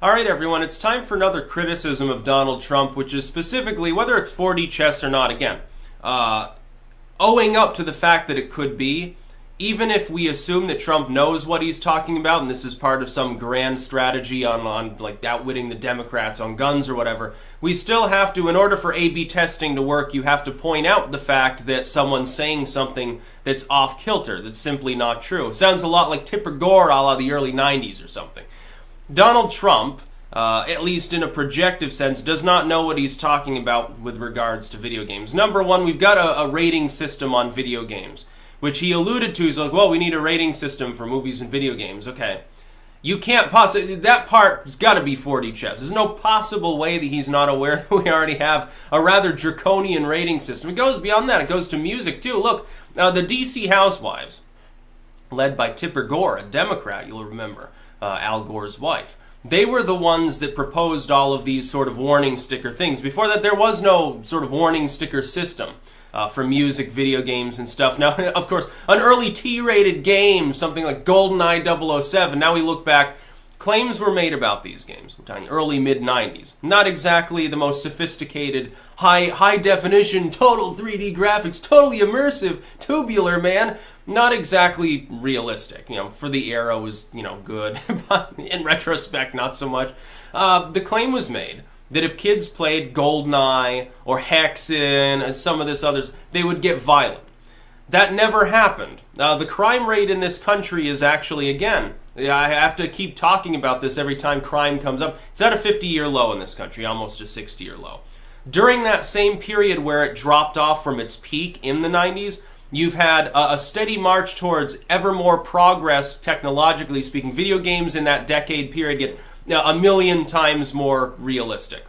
Alright everyone, it's time for another criticism of Donald Trump, which is specifically whether it's 4D chess or not. Again, owing up to the fact that it could be, even if we assume that Trump knows what he's talking about, and this is part of some grand strategy on like outwitting the Democrats on guns or whatever, we still have to, in order for A/B testing to work, you have to point out the fact that someone's saying something that's off kilter, that's simply not true. It sounds a lot like Tipper Gore a la the early 90s or something. Donald Trump, at least in a projective sense, does not know what he's talking about with regards to video games. Number one, we've got a rating system on video games, which he alluded to. He's like, well, we need a rating system for movies and video games. Okay. You can't possibly, that part's got to be 4D chess. There's no possible way that he's not aware that we already have a rather draconian rating system. It goes beyond that. It goes to music, too. Look, the DC Housewives, led by Tipper Gore, a Democrat, you'll remember, Al Gore's wife. They were the ones that proposed all of these sort of warning sticker things. Before that, there was no sort of warning sticker system for music, video games, and stuff. Now, of course, an early T-rated game, something like GoldenEye 007, now we look back, claims were made about these games, early mid-90s. Not exactly the most sophisticated, high-definition, total 3D graphics, totally immersive, tubular, man. Not exactly realistic. For the era was, good, but in retrospect, not so much. The claim was made that if kids played GoldenEye or Hexen and some of this others, they would get violent. That never happened. The crime rate in this country is actually, again, I have to keep talking about this every time crime comes up. It's at a 50-year low in this country, almost a 60-year low. During that same period where it dropped off from its peak in the 90s, you've had a steady march towards ever more progress, technologically speaking. Video games in that decade period get a million times more realistic.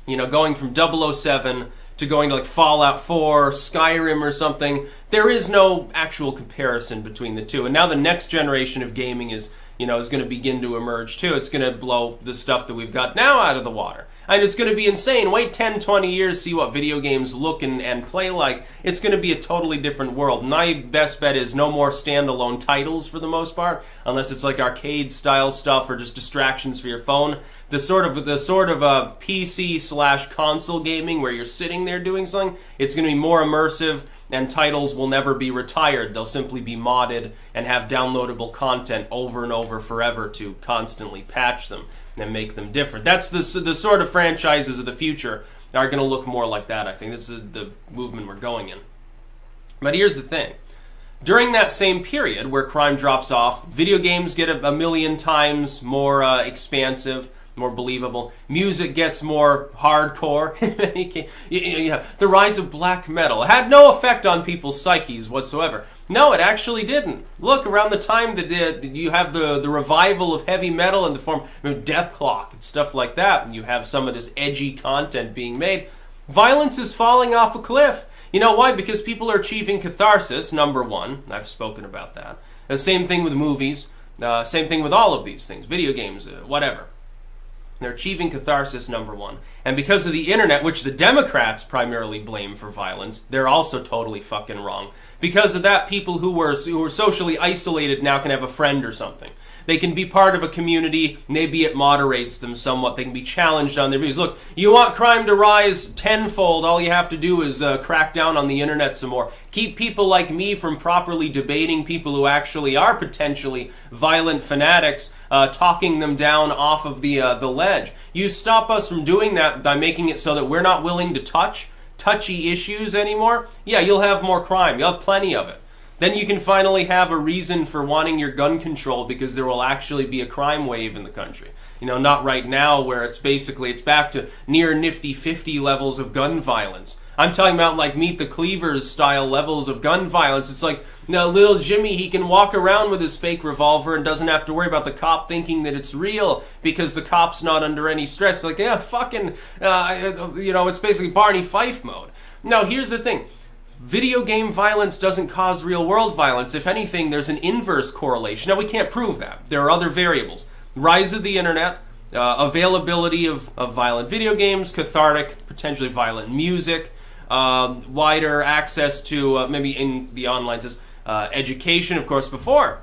Going from 007 to going to like Fallout 4, Skyrim or something, there is no actual comparison between the two. And now the next generation of gaming is going to begin to emerge too. It's going to blow the stuff that we've got now out of the water. And it's going to be insane. Wait 10, 20 years, see what video games look and play like. It's going to be a totally different world. My best bet is no more standalone titles for the most part, unless it's like arcade-style stuff or just distractions for your phone. The sort of PC/console gaming where you're sitting there doing something, it's going to be more immersive, and titles will never be retired. They'll simply be modded and have downloadable content over and over forever to constantly patch them and make them different. That's the sort of franchises of the future that are going to look more like that, I think. That's the movement we're going in. But here's the thing. During that same period where crime drops off, video games get a million times more expansive, more believable. Music gets more hardcore. The rise of black metal had no effect on people's psyches whatsoever. No, it actually didn't. Look, around the time that you have the revival of heavy metal in the form of Death Clock and stuff like that, and you have some of this edgy content being made, violence is falling off a cliff. You know why? Because people are achieving catharsis, number one. I've spoken about that. The same thing with movies. Same thing with all of these things. Video games, whatever. They're achieving catharsis, number one. And because of the internet, which the Democrats primarily blame for violence, they're also totally fucking wrong. Because of that, people who were socially isolated now can have a friend or something. They can be part of a community. Maybe it moderates them somewhat. They can be challenged on their views. Look, you want crime to rise tenfold, all you have to do is crack down on the internet some more. Keep people like me from properly debating people who actually are potentially violent fanatics, talking them down off of the ledge. You stop us from doing that by making it so that we're not willing to touch touchy issues anymore. Yeah, you'll have more crime. You'll have plenty of it. Then you can finally have a reason for wanting your gun control because there will actually be a crime wave in the country. Not right now where it's back to near nifty 50 levels of gun violence. I'm talking about like Meet the Cleavers style levels of gun violence. It's like, little Jimmy, he can walk around with his fake revolver and doesn't have to worry about the cop thinking that it's real because the cop's not under any stress. Like, yeah, fucking, it's basically Barney Fife mode. Now, here's the thing. Video game violence doesn't cause real-world violence. If anything, there's an inverse correlation. Now, we can't prove that. There are other variables. Rise of the internet, availability of violent video games, cathartic, potentially violent music, wider access to, maybe in the online, education, of course, before.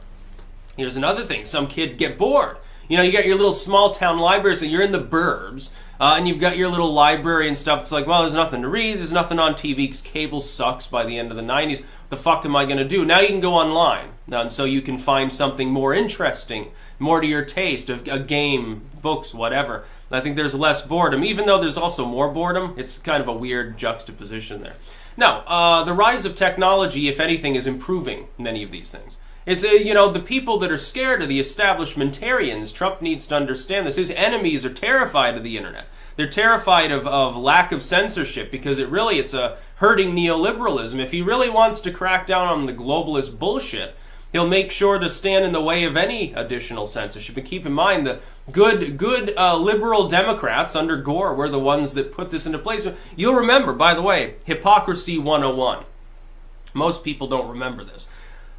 Here's another thing. Some kid get bored. You know, you got your little small town libraries and you're in the burbs, and you've got your little library and stuff. It's like, well, there's nothing to read, there's nothing on TV because cable sucks by the end of the 90s. What the fuck am I going to do? Now you can go online, and so you can find something more interesting, more to your taste, a game, books, whatever. I think there's less boredom, even though there's also more boredom. It's kind of a weird juxtaposition there. Now, the rise of technology, if anything, is improving many of these things. It's, you know, the people that are scared of the establishmentarians, Trump needs to understand this. His enemies are terrified of the internet. They're terrified of lack of censorship because it's a hurting neoliberalism. If he really wants to crack down on the globalist bullshit, he'll make sure to stand in the way of any additional censorship. And keep in mind, the good liberal Democrats under Gore were the ones that put this into place. You'll remember, by the way, Hypocrisy 101. Most people don't remember this.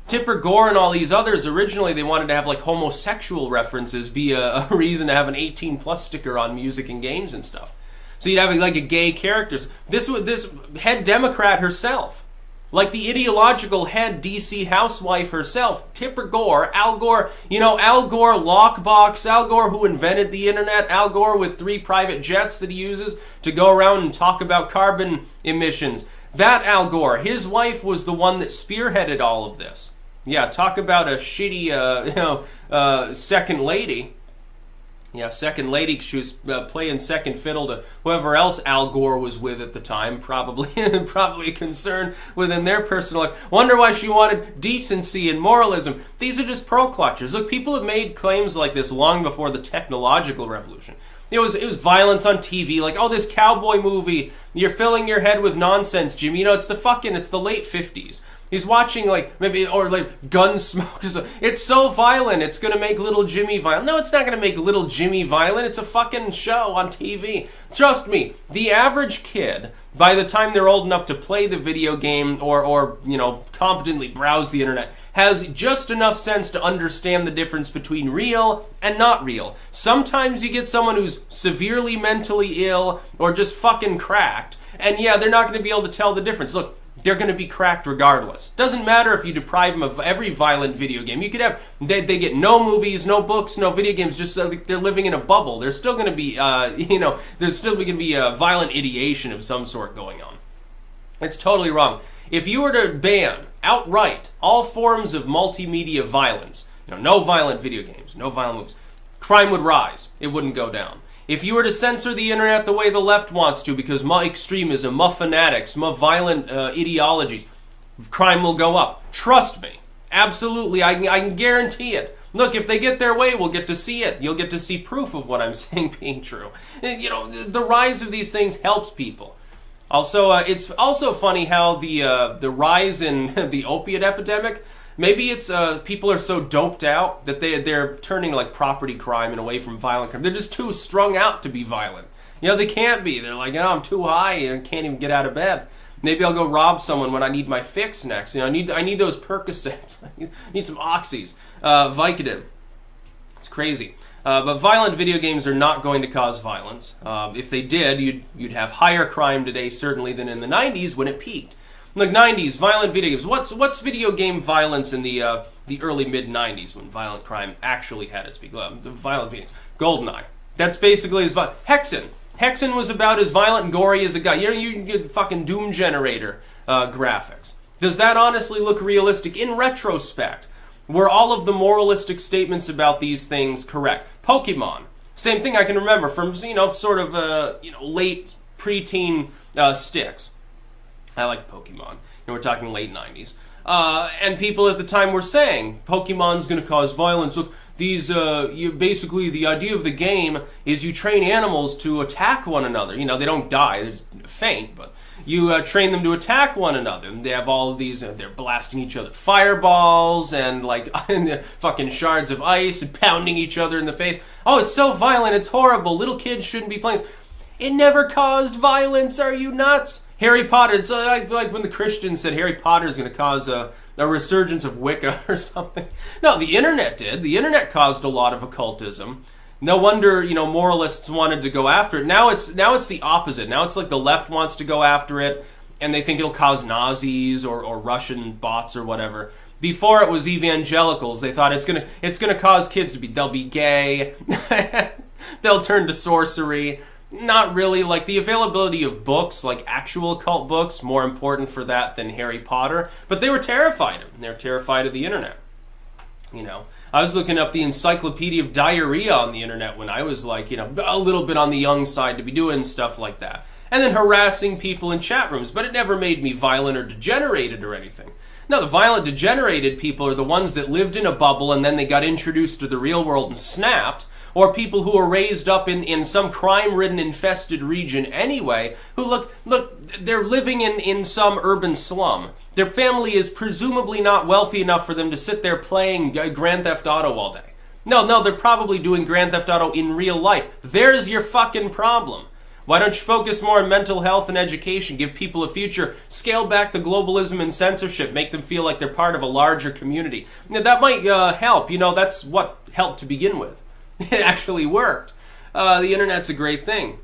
Tipper Gore and all these others, originally they wanted to have like homosexual references be a reason to have an 18+ sticker on music and games and stuff. So you'd have like a gay characters. This head Democrat herself, like the ideological head DC housewife herself, Tipper Gore, Al Gore, you know, Al Gore lockbox, Al Gore who invented the internet, Al Gore with 3 private jets that he uses to go around and talk about carbon emissions. That Al Gore, his wife was the one that spearheaded all of this. Yeah, talk about a shitty, second lady. Yeah, second lady. She was playing second fiddle to whoever else Al Gore was with at the time. Probably a concern within their personal life. Wonder why she wanted decency and moralism. These are just pearl clutchers. Look, people have made claims like this long before the technological revolution. It was violence on TV, like, oh, this cowboy movie, you're filling your head with nonsense, Jimmy. You know, it's the late 50s. He's watching, like, maybe, or like Gunsmoke. It's so violent, it's going to make little Jimmy violent. No, it's not going to make little Jimmy violent. It's a fucking show on TV. Trust me, the average kid, by the time they're old enough to play the video game or you know, competently browse the internet, has just enough sense to understand the difference between real and not real. Sometimes you get someone who's severely mentally ill or just fucking cracked, and yeah, they're not going to be able to tell the difference. Look, they're going to be cracked regardless. Doesn't matter if you deprive them of every violent video game. You could have, they get no movies, no books, no video games, just like they're living in a bubble. There's still going to be, there's still going to be a violent ideation of some sort going on. It's totally wrong. If you were to ban outright all forms of multimedia violence, you know, no violent video games, no violent movies, crime would rise. It wouldn't go down. If you were to censor the internet the way the left wants to, because more extremism, more fanatics, more violent ideologies, crime will go up. Trust me. Absolutely. I can guarantee it. Look, if they get their way, we'll get to see it. You'll get to see proof of what I'm saying being true. You know, the rise of these things helps people. Also, it's also funny how the rise in the opiate epidemic, maybe it's people are so doped out that they're turning like property crime and away from violent crime. They're just too strung out to be violent. You know, they can't be. They're like, oh, I'm too high and can't even get out of bed. Maybe I'll go rob someone when I need my fix next. You know, I need those Percocets. I need some Oxys, Vicodin. It's crazy. But violent video games are not going to cause violence. If they did, you'd have higher crime today certainly than in the 90s when it peaked. Look, 90s, violent video games. What's video game violence in the early mid-90s when violent crime actually had its peak? The violent video games. GoldenEye. That's basically as violent. Hexen. Hexen was about as violent and gory as it got. You know, you can get fucking Doom Generator graphics. Does that honestly look realistic? In retrospect, were all of the moralistic statements about these things correct? Pokemon. Same thing I can remember from, sort of, late preteen sticks. I like Pokemon. We're talking late 90s. And people at the time were saying, Pokemon's going to cause violence. Look, these, basically, the idea of the game is you train animals to attack one another. You know, they don't die, they just faint, but you train them to attack one another. And they have all of these, they're blasting each other fireballs and, and the fucking shards of ice and pounding each other in the face. Oh, it's so violent, it's horrible. Little kids shouldn't be playing this. It never caused violence, are you nuts? Harry Potter, it's like when the Christians said Harry Potter is going to cause a resurgence of Wicca or something. No, the internet did. The internet caused a lot of occultism. No wonder, moralists wanted to go after it. Now it's the opposite. Now it's like the left wants to go after it, and they think it'll cause Nazis or Russian bots or whatever. Before it was evangelicals. They thought it's gonna cause kids to they'll be gay, they'll turn to sorcery. Not really. Like, the availability of books, like actual cult books, more important for that than Harry Potter. But they were terrified of it. They were terrified of the internet. You know, I was looking up the Encyclopedia of Diarrhea on the internet when I was like, you know, a little bit on the young side to be doing stuff like that. And then harassing people in chat rooms, but it never made me violent or degenerated or anything. No, the violent degenerated people are the ones that lived in a bubble and then they got introduced to the real world and snapped, or people who were raised up in some crime-ridden, infested region anyway, who look, they're living in some urban slum. Their family is presumably not wealthy enough for them to sit there playing Grand Theft Auto all day. No, they're probably doing Grand Theft Auto in real life. There's your fucking problem. Why don't you focus more on mental health and education, give people a future, scale back the globalism and censorship, make them feel like they're part of a larger community? Now, that might help. You know, that's what helped to begin with. It actually worked. The internet's a great thing.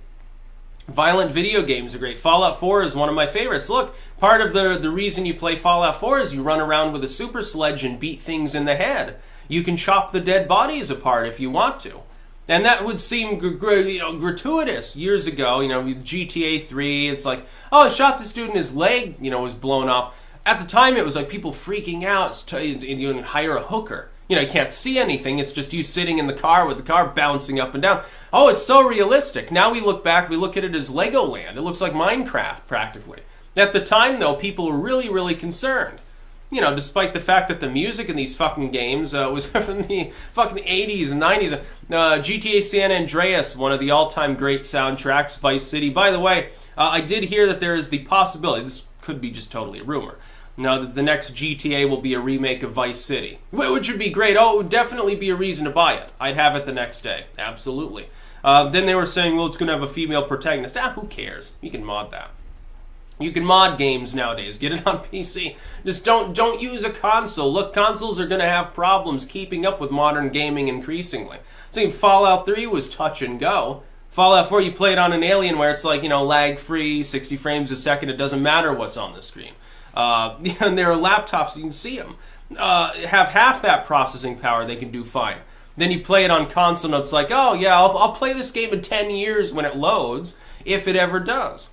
Violent video games are great. Fallout 4 is one of my favorites. Look, part of the reason you play Fallout 4 is you run around with a super sledge and beat things in the head. You can chop the dead bodies apart if you want to. And that would seem gratuitous years ago, with GTA 3. It's like, oh, I shot this dude and his leg, was blown off. At the time, it was like people freaking out. You hire a hooker. You can't see anything. It's just you sitting in the car with the car bouncing up and down. Oh, it's so realistic. Now we look back, we look at it as Legoland. It looks like Minecraft, practically. At the time, though, people were really, really concerned. Despite the fact that the music in these fucking games was from the fucking 80s and 90s. GTA San Andreas, one of the all-time great soundtracks, Vice City. By the way, I did hear that there is the possibility, this could be just totally a rumor, that the next GTA will be a remake of Vice City, which would be great. Oh, it would definitely be a reason to buy it. I'd have it the next day. Absolutely. Then they were saying, well, it's going to have a female protagonist. Who cares? You can mod that. You can mod games nowadays. Get it on PC. Just don't use a console. Look, consoles are going to have problems keeping up with modern gaming increasingly. So Fallout 3 was touch and go. Fallout 4, you play it on an Alien where it's like, lag-free, 60 frames a second. It doesn't matter what's on the screen. And there are laptops, you can see them. Have half that processing power, they can do fine. Then you play it on console and it's like, oh yeah, I'll play this game in 10 years when it loads, if it ever does.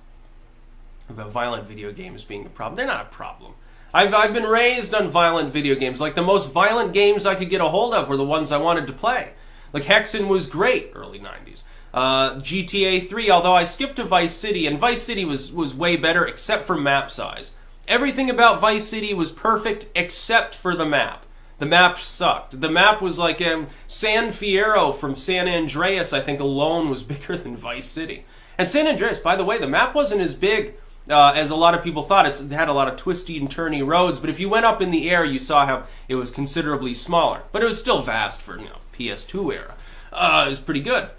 About violent video games being a problem. They're not a problem. I've been raised on violent video games. Like, the most violent games I could get a hold of were the ones I wanted to play. Like, Hexen was great, early 90s. GTA 3, although I skipped to Vice City, and Vice City was way better except for map size. Everything about Vice City was perfect except for the map. The map sucked. The map was like San Fierro from San Andreas, I think, alone was bigger than Vice City. And San Andreas, by the way, the map wasn't as big as a lot of people thought. It had a lot of twisty and turny roads, but if you went up in the air, you saw how it was considerably smaller. But it was still vast for, PS2 era. It was pretty good.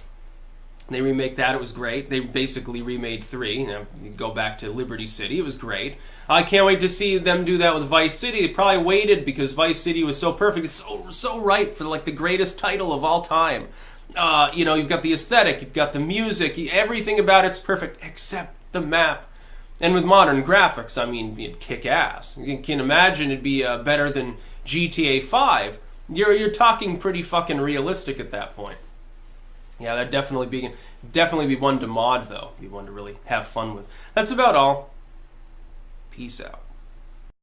They remake that, it was great. They basically remade 3. You go back to Liberty City, it was great. I can't wait to see them do that with Vice City. They probably waited because Vice City was so perfect. It's so ripe for like the greatest title of all time. You've got the aesthetic, you've got the music, everything about it's perfect except the map. And with modern graphics, I mean, it'd kick ass. You can imagine it'd be better than GTA 5. You're talking pretty fucking realistic at that point. Yeah, that'd definitely be one to mod, though. Be one to really have fun with. That's about all. Peace out.